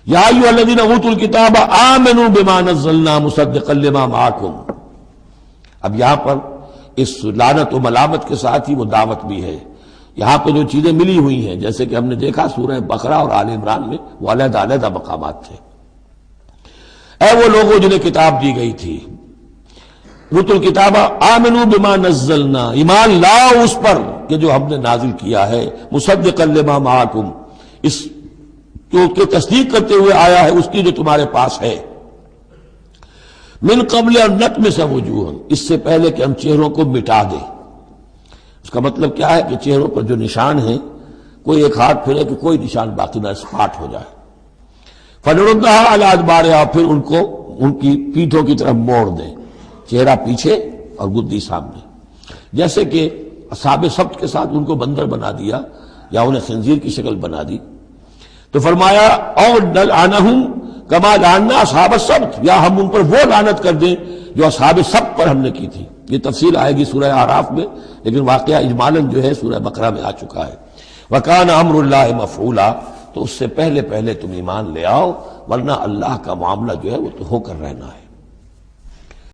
یا ایھا الذین اوتوا الکتاب آمنوا بما نزلنا مصدقا لما معکم. اب یہاں پر اس لعنت و ملامت کے ساتھ ہی وہ دعوت بھی ہے. یہاں پہ جو چیزیں ملی ہوئی ہیں جیسے کہ ہم نے دیکھا سورہ بقرہ اور آل عمران میں وہ علیحدہ علیحدہ مقامات تھے. اے وہ لوگوں جنہیں کتاب دی گئی تھی، اوتوا الکتاب آمنوا بما نزلنا، ایمان لاؤ اس پر کہ جو ہم نے نازل کیا ہے، مصدقا لما معکم، اس جو کہ تصدیق کرتے ہوئے آیا ہے اس کی جو تمہارے پاس ہے. من قبل ان نطمس وجوہا، اس سے پہلے کہ ہم چہروں کو مٹا دیں. اس کا مطلب کیا ہے کہ چہروں پر جو نشان ہیں کوئی ایک ہاتھ پھرے کہ کوئی نشان باقی نہ اسپاٹ ہو جائے. فنردھا علی ادبارہا، پھر ان کو ان کی پیٹھوں کی طرف موڑ دیں، چہرہ پیچھے اور گدی سامنے. جیسے کہ اصحاب سبت کے ساتھ ان کو بندر بنا دیا یا انہیں خنزیر کی شکل بنا دی، تو فرمایا اور نلعنہم کما لعنا اصحاب السبت، یا ہم ان پر وہ لعنت کر دیں جو اصحاب سبت پر ہم نے کی تھی. یہ تفصیل آئے گی سورہ اعراف میں، لیکن واقعہ اجمالاً جو ہے سورہ بقرہ میں آ چکا ہے. وَكَانَ أَمْرُ اللَّهِ مَفْعُولًا، تو اس سے پہلے تم ایمان لے آؤ، ورنہ اللہ کا معاملہ جو ہے وہ تو ہو کر رہنا ہے.